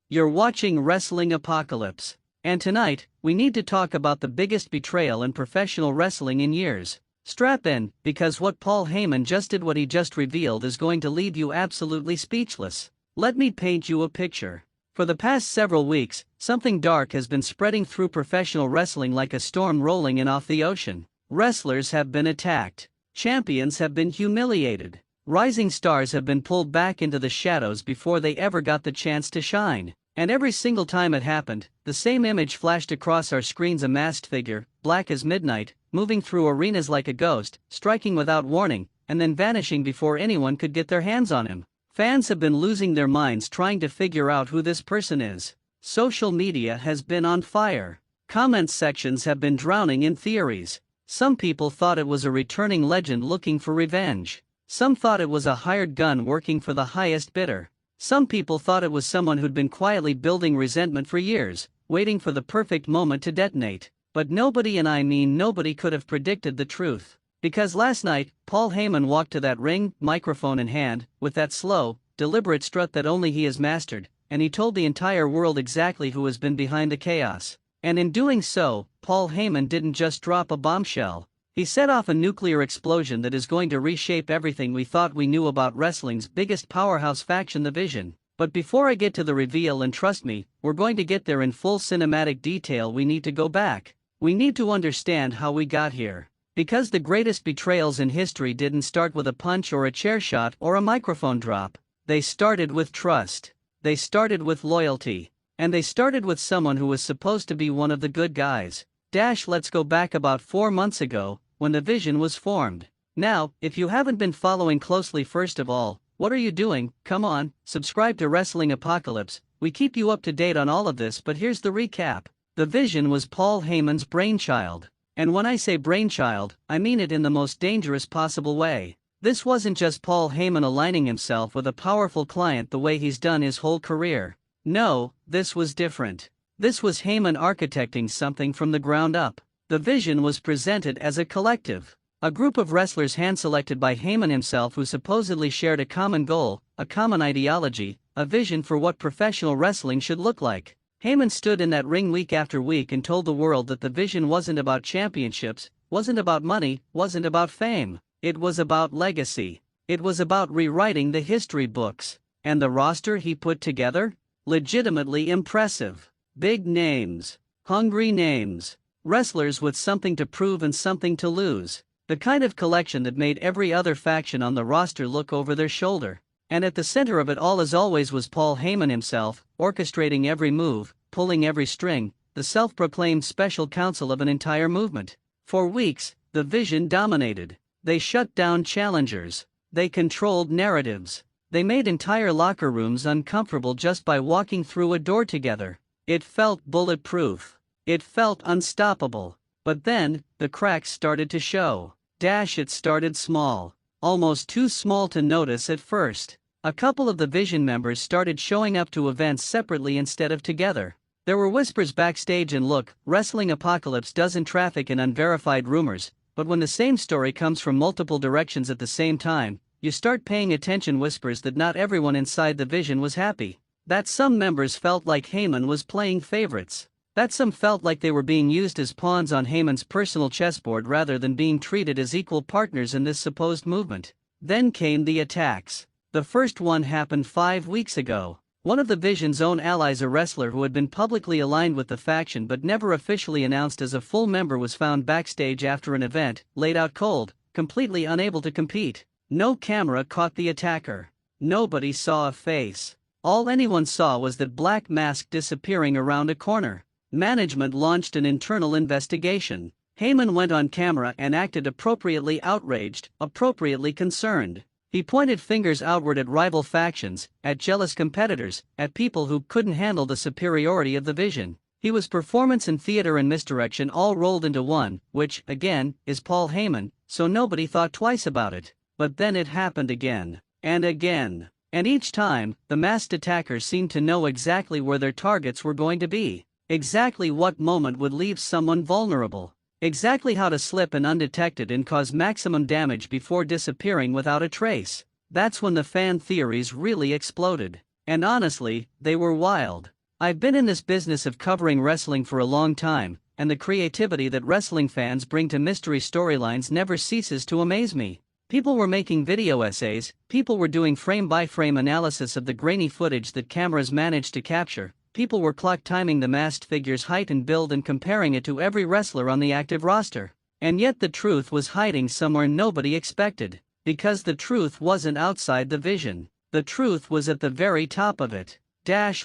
You're watching Wrestling Apocalypse. And tonight, we need to talk about the biggest betrayal in professional wrestling in years. Strap in, because what Paul Heyman just did, what he just revealed, is going to leave you absolutely speechless. Let me paint you a picture. For the past several weeks, something dark has been spreading through professional wrestling like a storm rolling in off the ocean. Wrestlers have been attacked. Champions have been humiliated. Rising stars have been pulled back into the shadows before they ever got the chance to shine. And every single time it happened, the same image flashed across our screens: a masked figure, black as midnight, moving through arenas like a ghost, striking without warning, and then vanishing before anyone could get their hands on him. Fans have been losing their minds trying to figure out who this person is. Social media has been on fire. Comment sections have been drowning in theories. Some people thought it was a returning legend looking for revenge. Some thought it was a hired gun working for the highest bidder. Some people thought it was someone who'd been quietly building resentment for years, waiting for the perfect moment to detonate. But nobody, and I mean nobody, could have predicted the truth. Because last night, Paul Heyman walked to that ring, microphone in hand, with that slow, deliberate strut that only he has mastered, and he told the entire world exactly who has been behind the chaos. And in doing so, Paul Heyman didn't just drop a bombshell. He set off a nuclear explosion that is going to reshape everything we thought we knew about wrestling's biggest powerhouse faction, the Vision. But before I get to the reveal, and trust me, we're going to get there in full cinematic detail, we need to go back. We need to understand how we got here. Because the greatest betrayals in history didn't start with a punch or a chair shot or a microphone drop. They started with trust. They started with loyalty. And they started with someone who was supposed to be one of the good guys. Let's go back about 4 months ago, when the Vision was formed. Now, if you haven't been following closely, first of all, what are you doing? Come on, subscribe to Wrestling Apocalypse. We keep you up to date on all of this, but here's the recap. The Vision was Paul Heyman's brainchild. And when I say brainchild, I mean it in the most dangerous possible way. This wasn't just Paul Heyman aligning himself with a powerful client the way he's done his whole career. No, this was different. This was Heyman architecting something from the ground up. The Vision was presented as a collective. A group of wrestlers hand-selected by Heyman himself, who supposedly shared a common goal, a common ideology, a vision for what professional wrestling should look like. Heyman stood in that ring week after week and told the world that the Vision wasn't about championships, wasn't about money, wasn't about fame. It was about legacy. It was about rewriting the history books. And the roster he put together? Legitimately impressive. Big names. Hungry names. Wrestlers with something to prove and something to lose. The kind of collection that made every other faction on the roster look over their shoulder. And at the center of it all, as always, was Paul Heyman himself, orchestrating every move, pulling every string, the self-proclaimed special counsel of an entire movement. For weeks, the Vision dominated. They shut down challengers. They controlled narratives. They made entire locker rooms uncomfortable just by walking through a door together. It felt bulletproof. It felt unstoppable. But then, the cracks started to show. It started small. Almost too small to notice at first. A couple of the Vision members started showing up to events separately instead of together. There were whispers backstage, and look, Wrestling Apocalypse doesn't traffic in unverified rumors, but when the same story comes from multiple directions at the same time, you start paying attention. Whispers that not everyone inside the Vision was happy. That some members felt like Heyman was playing favorites. That some felt like they were being used as pawns on Heyman's personal chessboard rather than being treated as equal partners in this supposed movement. Then came the attacks. The first one happened 5 weeks ago. One of the Vision's own allies, a wrestler who had been publicly aligned with the faction but never officially announced as a full member, was found backstage after an event, laid out cold, completely unable to compete. No camera caught the attacker. Nobody saw a face. All anyone saw was that black mask disappearing around a corner. Management launched an internal investigation. Heyman went on camera and acted appropriately outraged, appropriately concerned. He pointed fingers outward at rival factions, at jealous competitors, at people who couldn't handle the superiority of the Vision. He was performance and theater and misdirection all rolled into one, which, again, is Paul Heyman, so nobody thought twice about it. But then it happened again. And again. And each time, the masked attackers seemed to know exactly where their targets were going to be. Exactly what moment would leave someone vulnerable. Exactly how to slip in undetected and cause maximum damage before disappearing without a trace. That's when the fan theories really exploded. And honestly, they were wild. I've been in this business of covering wrestling for a long time, and the creativity that wrestling fans bring to mystery storylines never ceases to amaze me. People were making video essays, people were doing frame-by-frame analysis of the grainy footage that cameras managed to capture, people were clock timing the masked figure's height and build and comparing it to every wrestler on the active roster. And yet the truth was hiding somewhere nobody expected. Because the truth wasn't outside the vision. The truth was at the very top of it.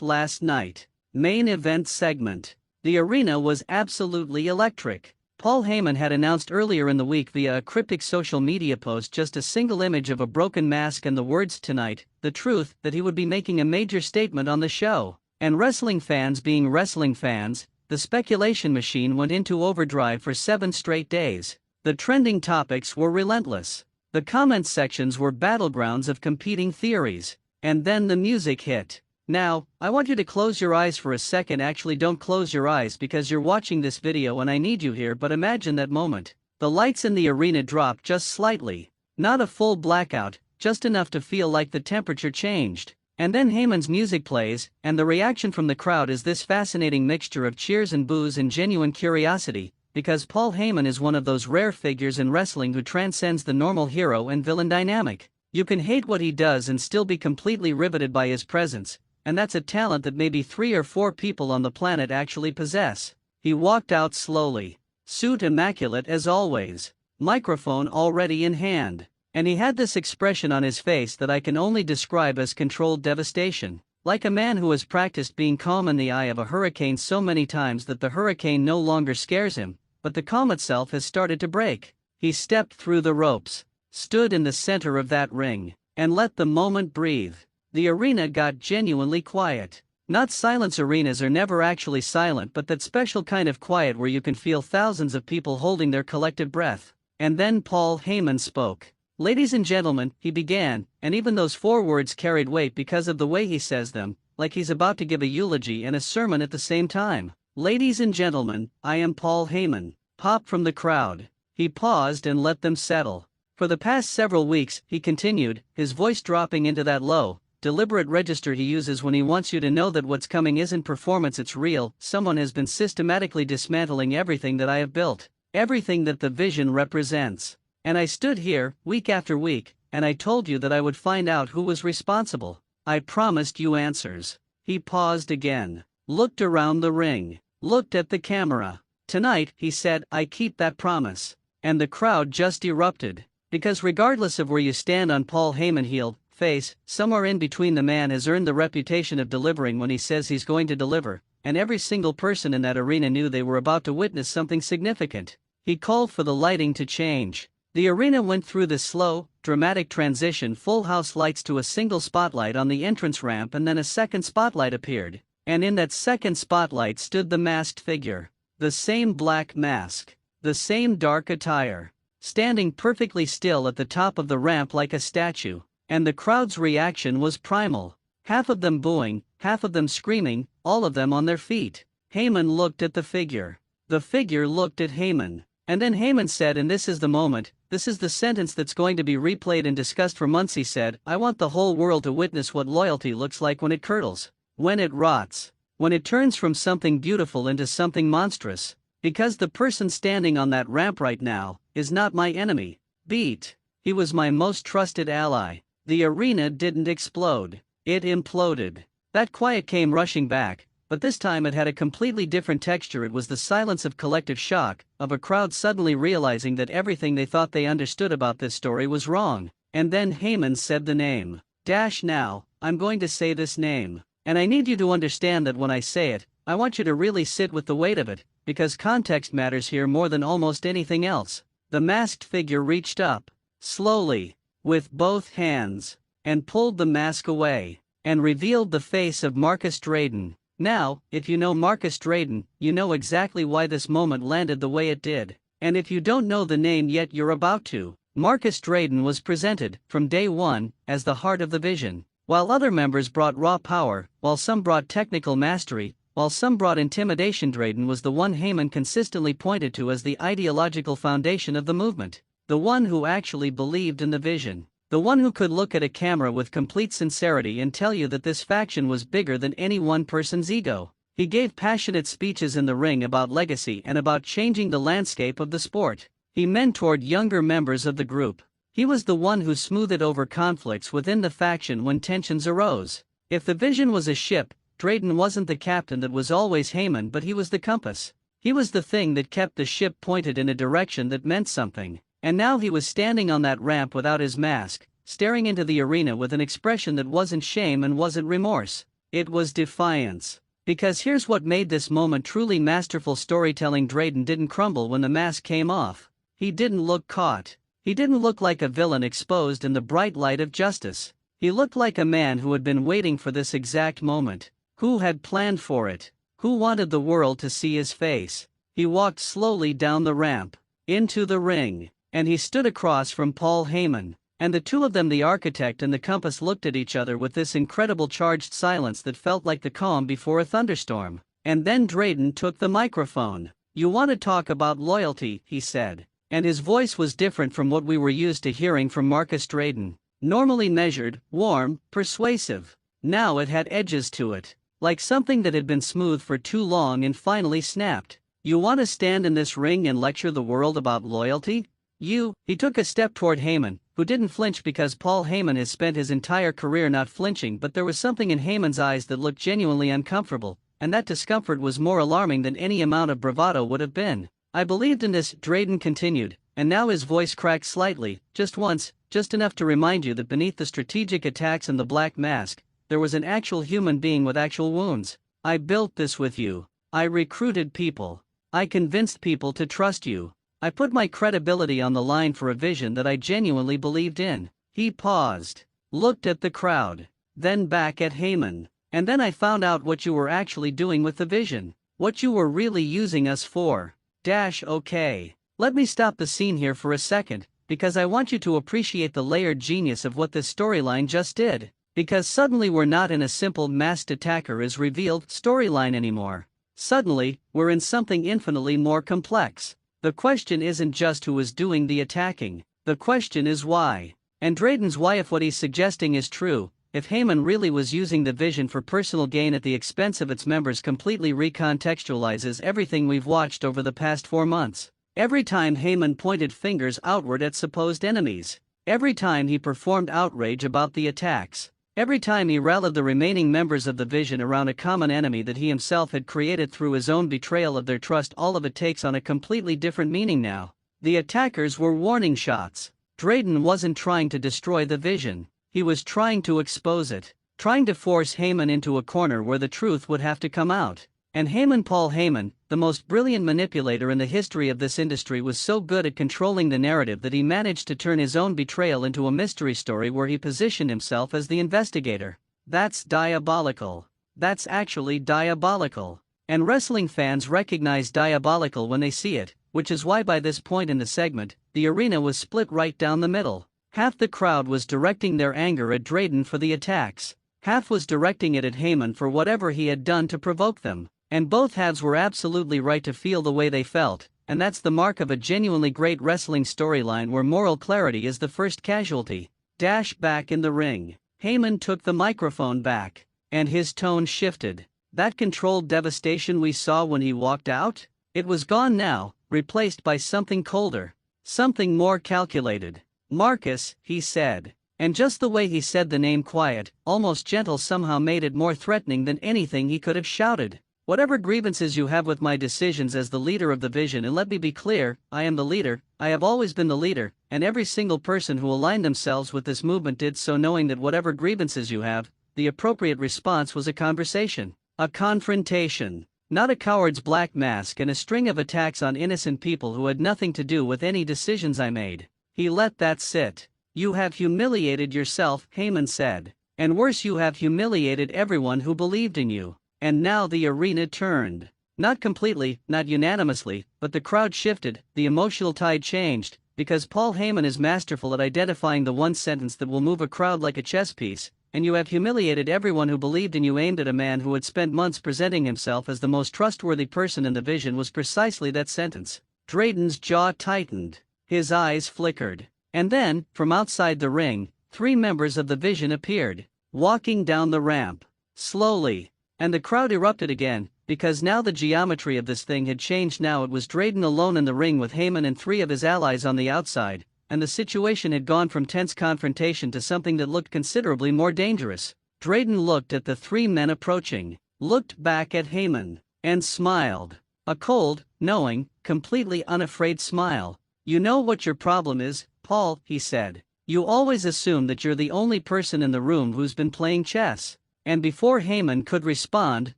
Last night. Main event segment. The arena was absolutely electric. Paul Heyman had announced earlier in the week via a cryptic social media post just a single image of a broken mask and the words "tonight, the truth," that he would be making a major statement on the show. And wrestling fans being wrestling fans, the speculation machine went into overdrive for 7 straight days. The trending topics were relentless. The comment sections were battlegrounds of competing theories. And then the music hit. Now, I want you to close your eyes for a second. Actually, don't close your eyes because you're watching this video and I need you here, but imagine that moment. The lights in the arena drop just slightly. Not a full blackout, just enough to feel like the temperature changed. And then Heyman's music plays, and the reaction from the crowd is this fascinating mixture of cheers and boos and genuine curiosity, because Paul Heyman is one of those rare figures in wrestling who transcends the normal hero and villain dynamic. You can hate what he does and still be completely riveted by his presence. And that's a talent that maybe 3 or 4 people on the planet actually possess. He walked out slowly. Suit immaculate as always. Microphone already in hand. And he had this expression on his face that I can only describe as controlled devastation. Like a man who has practiced being calm in the eye of a hurricane so many times that the hurricane no longer scares him, but the calm itself has started to break. He stepped through the ropes, stood in the center of that ring, and let the moment breathe. The arena got genuinely quiet. Not silence. Arenas are never actually silent, but that special kind of quiet where you can feel thousands of people holding their collective breath. And then Paul Heyman spoke. "Ladies and gentlemen," he began, and even those 4 words carried weight because of the way he says them, like he's about to give a eulogy and a sermon at the same time. "Ladies and gentlemen, I am Paul Heyman." Pop from the crowd. He paused and let them settle. For the past several weeks, he continued, his voice dropping into that low, deliberate register he uses when he wants you to know that what's coming isn't performance, it's real. "Someone has been systematically dismantling everything that I have built, everything that the vision represents. And I stood here, week after week, and I told you that I would find out who was responsible. I promised you answers." He paused again, looked around the ring, looked at the camera. "Tonight," he said, "I keep that promise." And the crowd just erupted. Because regardless of where you stand on Paul Heyman, heel, face, somewhere in between, the man has earned the reputation of delivering when he says he's going to deliver, and every single person in that arena knew they were about to witness something significant. He called for the lighting to change. The arena went through this slow, dramatic transition, full house lights to a single spotlight on the entrance ramp, and then a second spotlight appeared, and in that second spotlight stood the masked figure. The same black mask, the same dark attire, standing perfectly still at the top of the ramp like a statue. And the crowd's reaction was primal. Half of them booing, half of them screaming, all of them on their feet. Heyman looked at the figure. The figure looked at Heyman. And then Heyman said, and this is the moment, this is the sentence that's going to be replayed and discussed for months. He said, "I want the whole world to witness what loyalty looks like when it curdles, when it rots, when it turns from something beautiful into something monstrous. Because the person standing on that ramp right now is not my enemy. He was my most trusted ally." The arena didn't explode. It imploded. That quiet came rushing back, but this time it had a completely different texture. It was the silence of collective shock, of a crowd suddenly realizing that everything they thought they understood about this story was wrong. And then Heyman said the name. Now, I'm going to say this name. And I need you to understand that when I say it, I want you to really sit with the weight of it, because context matters here more than almost anything else. The masked figure reached up, slowly, with both hands, and pulled the mask away, and revealed the face of Marcus Drayden. Now, if you know Marcus Drayden, you know exactly why this moment landed the way it did. And if you don't know the name yet, you're about to. Marcus Drayden was presented, from day one, as the heart of the vision. While other members brought raw power, while some brought technical mastery, while some brought intimidation, Drayden was the one Heyman consistently pointed to as the ideological foundation of the movement. The one who actually believed in the vision. The one who could look at a camera with complete sincerity and tell you that this faction was bigger than any one person's ego. He gave passionate speeches in the ring about legacy and about changing the landscape of the sport. He mentored younger members of the group. He was the one who smoothed over conflicts within the faction when tensions arose. If the Vision was a ship, Drayden wasn't the captain that was always Heyman, but he was the compass. He was the thing that kept the ship pointed in a direction that meant something. And now he was standing on that ramp without his mask, staring into the arena with an expression that wasn't shame and wasn't remorse. It was defiance. Because here's what made this moment truly masterful storytelling: Drayden didn't crumble when the mask came off. He didn't look caught. He didn't look like a villain exposed in the bright light of justice. He looked like a man who had been waiting for this exact moment, who had planned for it, who wanted the world to see his face. He walked slowly down the ramp, into the ring, and he stood across from Paul Heyman, and the two of them, the architect and the compass, looked at each other with this incredible charged silence that felt like the calm before a thunderstorm. And then Drayden took the microphone. "You want to talk about loyalty," he said. And his voice was different from what we were used to hearing from Marcus Drayden. Normally measured, warm, persuasive. Now it had edges to it, like something that had been smooth for too long and finally snapped. "You want to stand in this ring and lecture the world about loyalty? You?" He took a step toward Heyman, who didn't flinch because Paul Heyman has spent his entire career not flinching, but there was something in Heyman's eyes that looked genuinely uncomfortable, and that discomfort was more alarming than any amount of bravado would have been. "I believed in this," Drayden continued, and now his voice cracked slightly, "just once, just enough to remind you that beneath the strategic attacks and the black mask, there was an actual human being with actual wounds. I built this with you. I recruited people. I convinced people to trust you. I put my credibility on the line for a vision that I genuinely believed in." He paused, looked at the crowd, then back at Heyman. "And then I found out what you were actually doing with the vision. What you were really using us for. Okay. Let me stop the scene here for a second, because I want you to appreciate the layered genius of what this storyline just did. Because suddenly we're not in a simple masked attacker is revealed storyline anymore. Suddenly, we're in something infinitely more complex. The question isn't just who is doing the attacking. The question is why. And Drayden's why, if what he's suggesting is true, if Heyman really was using the vision for personal gain at the expense of its members, completely recontextualizes everything we've watched over the past 4 months. Every time Heyman pointed fingers outward at supposed enemies. Every time he performed outrage about the attacks. Every time he rallied the remaining members of the Vision around a common enemy that he himself had created through his own betrayal of their trust, all of it takes on a completely different meaning now. The attackers were warning shots. Drayden wasn't trying to destroy the Vision. He was trying to expose it. Trying to force Heyman into a corner where the truth would have to come out. And Heyman, Paul Heyman, the most brilliant manipulator in the history of this industry, was so good at controlling the narrative that he managed to turn his own betrayal into a mystery story where he positioned himself as the investigator. That's diabolical. That's actually diabolical. And wrestling fans recognize diabolical when they see it, which is why by this point in the segment, the arena was split right down the middle. Half the crowd was directing their anger at Drayden for the attacks. Half was directing it at Heyman for whatever he had done to provoke them. And both halves were absolutely right to feel the way they felt, and that's the mark of a genuinely great wrestling storyline where moral clarity is the first casualty. Back in the ring, Heyman took the microphone back, and his tone shifted. That controlled devastation we saw when he walked out? It was gone now, replaced by something colder, something more calculated. "Marcus," he said. And just the way he said the name, quiet, almost gentle, somehow made it more threatening than anything he could have shouted. "Whatever grievances you have with my decisions as the leader of the Vision, and let me be clear, I am the leader, I have always been the leader, and every single person who aligned themselves with this movement did so knowing that whatever grievances you have, the appropriate response was a conversation, a confrontation, not a coward's black mask and a string of attacks on innocent people who had nothing to do with any decisions I made." He let that sit. "You have humiliated yourself," Heyman said. "And worse, you have humiliated everyone who believed in you." And now the arena turned. Not completely, not unanimously, but the crowd shifted, the emotional tide changed, because Paul Heyman is masterful at identifying the one sentence that will move a crowd like a chess piece. "And you have humiliated everyone who believed in you," aimed at a man who had spent months presenting himself as the most trustworthy person in the Vision, was precisely that sentence. Drayden's jaw tightened. His eyes flickered. And then, from outside the ring, 3 members of the Vision appeared, walking down the ramp, slowly, and the crowd erupted again, because now the geometry of this thing had changed. Now it was Drayden alone in the ring with Heyman and 3 of his allies on the outside, and the situation had gone from tense confrontation to something that looked considerably more dangerous. Drayden looked at the 3 men approaching, looked back at Heyman, and smiled. A cold, knowing, completely unafraid smile. "You know what your problem is, Paul," he said. "You always assume that you're the only person in the room who's been playing chess." And before Heyman could respond,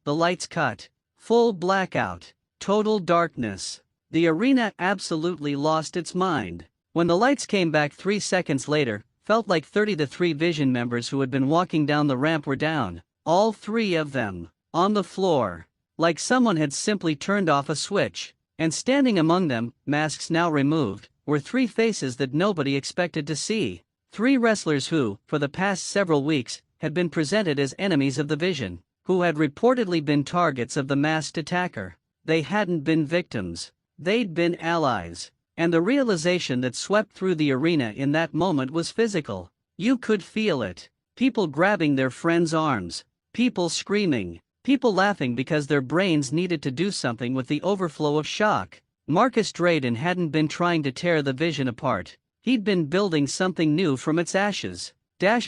the lights cut. Full blackout. Total darkness. The arena absolutely lost its mind. When the lights came back 3 seconds later, felt like 33 Vision members who had been walking down the ramp were down. All 3 of them. On the floor. Like someone had simply turned off a switch. And standing among them, masks now removed, were 3 faces that nobody expected to see. 3 wrestlers who, for the past several weeks, had been presented as enemies of the Vision, who had reportedly been targets of the masked attacker. They hadn't been victims. They'd been allies. And the realization that swept through the arena in that moment was physical. You could feel it. People grabbing their friends' arms. People screaming. People laughing because their brains needed to do something with the overflow of shock. Marcus Drayden hadn't been trying to tear the Vision apart. He'd been building something new from its ashes.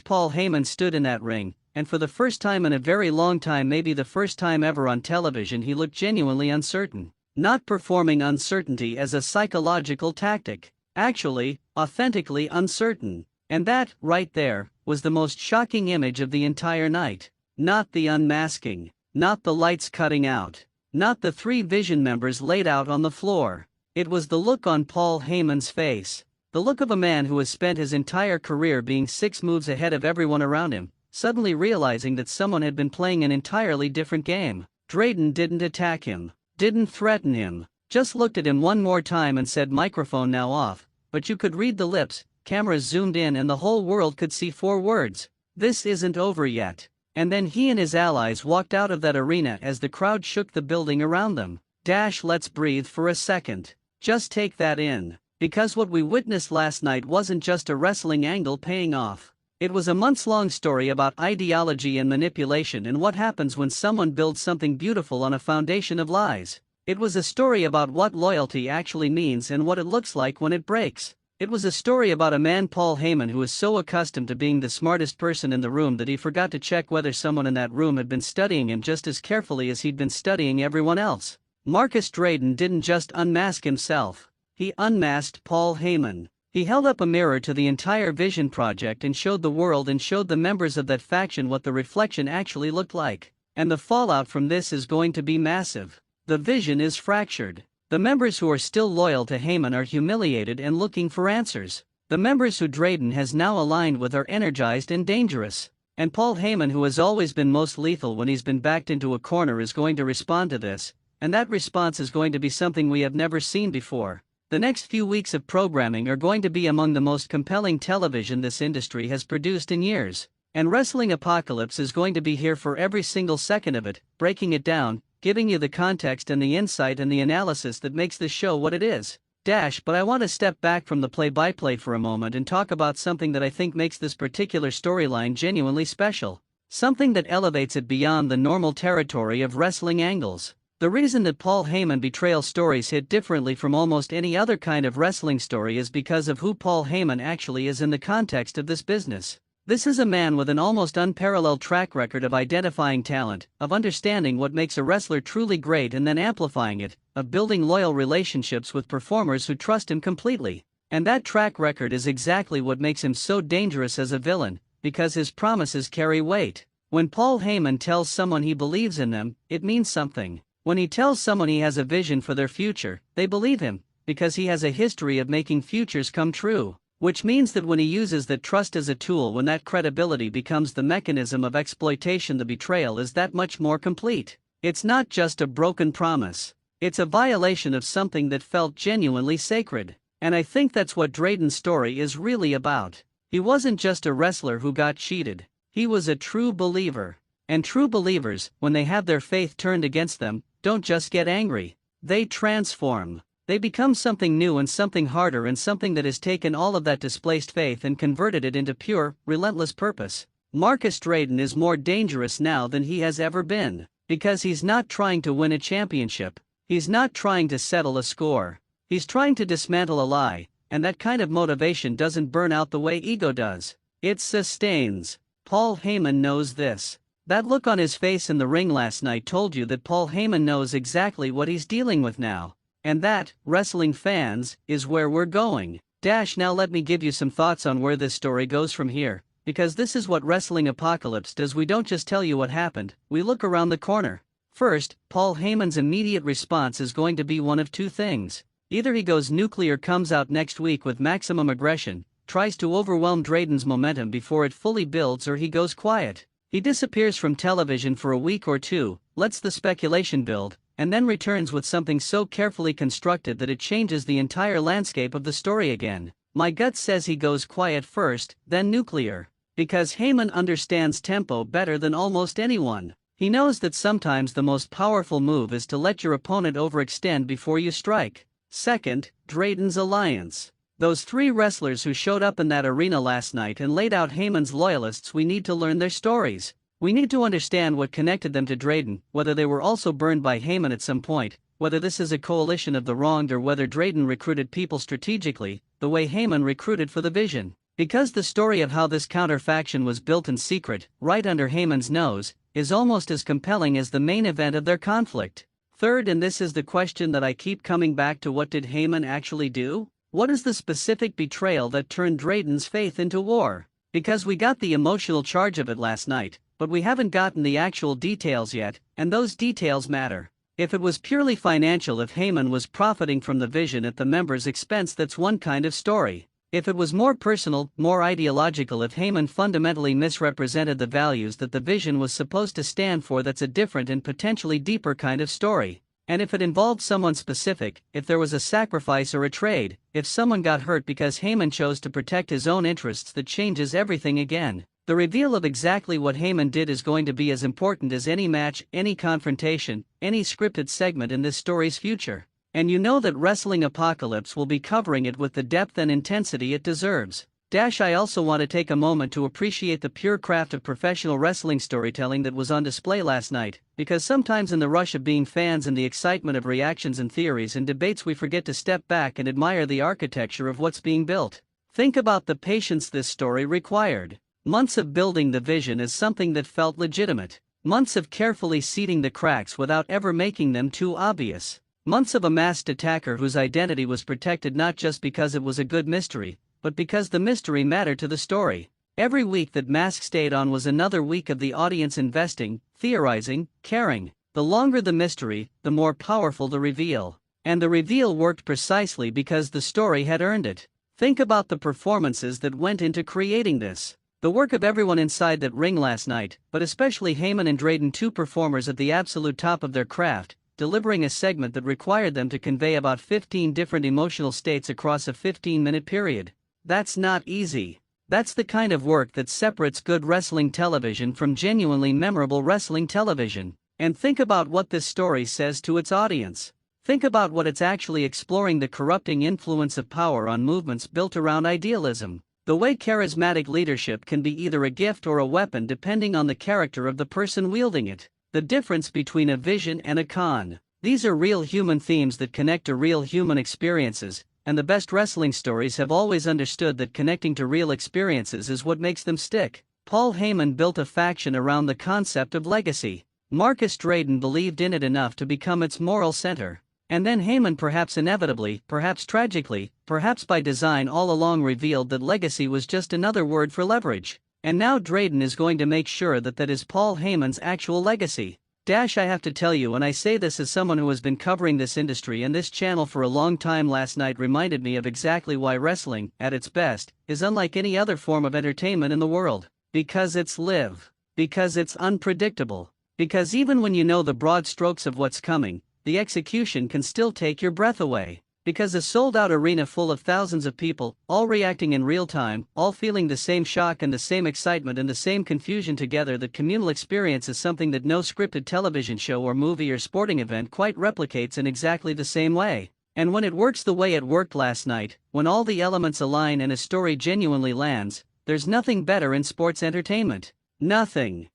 Paul Heyman stood in that ring, and for the first time in a very long time, maybe the first time ever on television, he looked genuinely uncertain. Not performing uncertainty as a psychological tactic. Actually, authentically uncertain. And that, right there, was the most shocking image of the entire night. Not the unmasking. Not the lights cutting out. Not the 3 Vision members laid out on the floor. It was the look on Paul Heyman's face. The look of a man who has spent his entire career being 6 moves ahead of everyone around him, suddenly realizing that someone had been playing an entirely different game. Drayden didn't attack him. Didn't threaten him, just looked at him one more time and said, "Microphone now off," but you could read the lips, cameras zoomed in and the whole world could see 4 words. "This isn't over yet." And then he and his allies walked out of that arena as the crowd shook the building around them. Let's breathe for a second. Just take that in. Because what we witnessed last night wasn't just a wrestling angle paying off. It was a months-long story about ideology and manipulation and what happens when someone builds something beautiful on a foundation of lies. It was a story about what loyalty actually means and what it looks like when it breaks. It was a story about a man, Paul Heyman, who was so accustomed to being the smartest person in the room that he forgot to check whether someone in that room had been studying him just as carefully as he'd been studying everyone else. Marcus Drayden didn't just unmask himself. He unmasked Paul Heyman. He held up a mirror to the entire Vision project and showed the world and showed the members of that faction what the reflection actually looked like. And the fallout from this is going to be massive. The Vision is fractured. The members who are still loyal to Heyman are humiliated and looking for answers. The members who Drayden has now aligned with are energized and dangerous. And Paul Heyman, who has always been most lethal when he's been backed into a corner, is going to respond to this. And that response is going to be something we have never seen before. The next few weeks of programming are going to be among the most compelling television this industry has produced in years. And Wrestling Apocalypse is going to be here for every single second of it, breaking it down, giving you the context and the insight and the analysis that makes this show what it is. But I want to step back from the play-by-play for a moment and talk about something that I think makes this particular storyline genuinely special. Something that elevates it beyond the normal territory of wrestling angles. The reason that Paul Heyman betrayal stories hit differently from almost any other kind of wrestling story is because of who Paul Heyman actually is in the context of this business. This is a man with an almost unparalleled track record of identifying talent, of understanding what makes a wrestler truly great and then amplifying it, of building loyal relationships with performers who trust him completely. And that track record is exactly what makes him so dangerous as a villain, because his promises carry weight. When Paul Heyman tells someone he believes in them, it means something. When he tells someone he has a vision for their future, they believe him, because he has a history of making futures come true. Which means that when he uses that trust as a tool, when that credibility becomes the mechanism of exploitation, the betrayal is that much more complete. It's not just a broken promise. It's a violation of something that felt genuinely sacred. And I think that's what Drayden's story is really about. He wasn't just a wrestler who got cheated. He was a true believer. And true believers, when they have their faith turned against them, don't just get angry. They transform. They become something new and something harder and something that has taken all of that displaced faith and converted it into pure, relentless purpose. Marcus Drayden is more dangerous now than he has ever been, because he's not trying to win a championship. He's not trying to settle a score. He's trying to dismantle a lie, and that kind of motivation doesn't burn out the way ego does. It sustains. Paul Heyman knows this. That look on his face in the ring last night told you that Paul Heyman knows exactly what he's dealing with now. And that, wrestling fans, is where we're going. Now let me give you some thoughts on where this story goes from here. Because this is what Wrestling Apocalypse does. We don't just tell you what happened, we look around the corner. First, Paul Heyman's immediate response is going to be one of two things. Either he goes nuclear, comes out next week with maximum aggression, tries to overwhelm Drayden's momentum before it fully builds, or he goes quiet. He disappears from television for a week or two, lets the speculation build, and then returns with something so carefully constructed that it changes the entire landscape of the story again. My gut says he goes quiet first, then nuclear. Because Heyman understands tempo better than almost anyone. He knows that sometimes the most powerful move is to let your opponent overextend before you strike. Second, Drayden's alliance. Those three wrestlers who showed up in that arena last night and laid out Heyman's loyalists, we need to learn their stories. We need to understand what connected them to Drayden, whether they were also burned by Heyman at some point, whether this is a coalition of the wronged, or whether Drayden recruited people strategically, the way Heyman recruited for the Vision. Because the story of how this counterfaction was built in secret, right under Heyman's nose, is almost as compelling as the main event of their conflict. Third, and this is the question that I keep coming back to, what did Heyman actually do? What is the specific betrayal that turned Drayden's faith into war? Because we got the emotional charge of it last night, but we haven't gotten the actual details yet, and those details matter. If it was purely financial, if Heyman was profiting from the Vision at the members' expense, that's one kind of story. If it was more personal, more ideological, if Heyman fundamentally misrepresented the values that the Vision was supposed to stand for, that's a different and potentially deeper kind of story. And if it involved someone specific, if there was a sacrifice or a trade, if someone got hurt because Heyman chose to protect his own interests, that changes everything again. The reveal of exactly what Heyman did is going to be as important as any match, any confrontation, any scripted segment in this story's future. And you know that Wrestling Apocalypse will be covering it with the depth and intensity it deserves. I also want to take a moment to appreciate the pure craft of professional wrestling storytelling that was on display last night, because sometimes in the rush of being fans and the excitement of reactions and theories and debates, we forget to step back and admire the architecture of what's being built. Think about the patience this story required. Months of building the Vision as something that felt legitimate. Months of carefully seeding the cracks without ever making them too obvious. Months of a masked attacker whose identity was protected not just because it was a good mystery, but because the mystery mattered to the story. Every week that Mask stayed on was another week of the audience investing, theorizing, caring. The longer the mystery, the more powerful the reveal. And the reveal worked precisely because the story had earned it. Think about the performances that went into creating this. The work of everyone inside that ring last night, but especially Heyman and Drayden, two performers at the absolute top of their craft, delivering a segment that required them to convey about 15 different emotional states across a 15-minute period. That's not easy. That's the kind of work that separates good wrestling television from genuinely memorable wrestling television. And think about what this story says to its audience. Think about what it's actually exploring: the corrupting influence of power on movements built around idealism. The way charismatic leadership can be either a gift or a weapon depending on the character of the person wielding it. The difference between a vision and a con. These are real human themes that connect to real human experiences, and the best wrestling stories have always understood that connecting to real experiences is what makes them stick. Paul Heyman built a faction around the concept of legacy. Marcus Drayden believed in it enough to become its moral center. And then Heyman, perhaps inevitably, perhaps tragically, perhaps by design, all along revealed that legacy was just another word for leverage. And now Drayden is going to make sure that that is Paul Heyman's actual legacy. I have to tell you, and I say this as someone who has been covering this industry and this channel for a long time, last night reminded me of exactly why wrestling, at its best, is unlike any other form of entertainment in the world. Because it's live. Because it's unpredictable. Because even when you know the broad strokes of what's coming, the execution can still take your breath away. Because a sold-out arena full of thousands of people, all reacting in real time, all feeling the same shock and the same excitement and the same confusion together, that communal experience is something that no scripted television show or movie or sporting event quite replicates in exactly the same way. And when it works the way it worked last night, when all the elements align and a story genuinely lands, there's nothing better in sports entertainment. Nothing.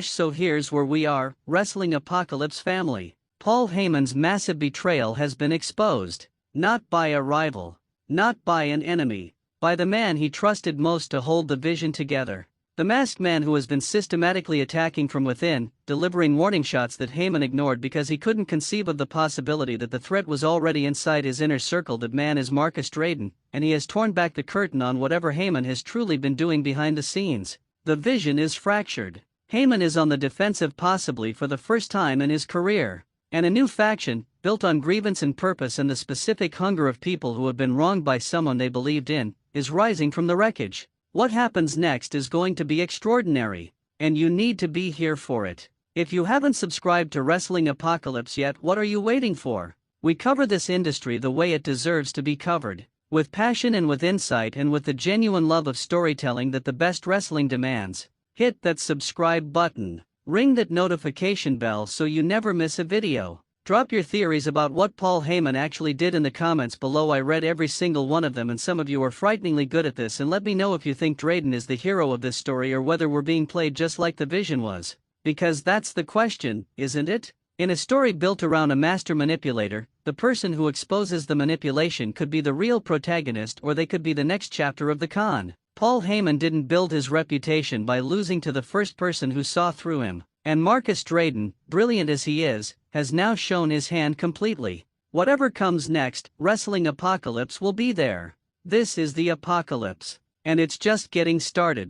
So here's where we are, Wrestling Apocalypse family. Paul Heyman's massive betrayal has been exposed. Not by a rival. Not by an enemy. By the man he trusted most to hold the vision together. The masked man who has been systematically attacking from within, delivering warning shots that Heyman ignored because he couldn't conceive of the possibility that the threat was already inside his inner circle. That man is Marcus Drayden, and he has torn back the curtain on whatever Heyman has truly been doing behind the scenes. The vision is fractured. Heyman is on the defensive possibly for the first time in his career. And a new faction, built on grievance and purpose and the specific hunger of people who have been wronged by someone they believed in, is rising from the wreckage. What happens next is going to be extraordinary, and you need to be here for it. If you haven't subscribed to Wrestling Apocalypse yet, what are you waiting for? We cover this industry the way it deserves to be covered, with passion and with insight and with the genuine love of storytelling that the best wrestling demands. Hit that subscribe button, ring that notification bell so you never miss a video. Drop your theories about what Paul Heyman actually did in the comments below. I read every single one of them, and some of you are frighteningly good at this, and let me know if you think Drayden is the hero of this story or whether we're being played just like the Vision was. Because that's the question, isn't it? In a story built around a master manipulator, the person who exposes the manipulation could be the real protagonist, or they could be the next chapter of the con. Paul Heyman didn't build his reputation by losing to the first person who saw through him, and Marcus Drayden, brilliant as he is, has now shown his hand completely. Whatever comes next, Wrestling Apocalypse will be there. This is the apocalypse, and it's just getting started.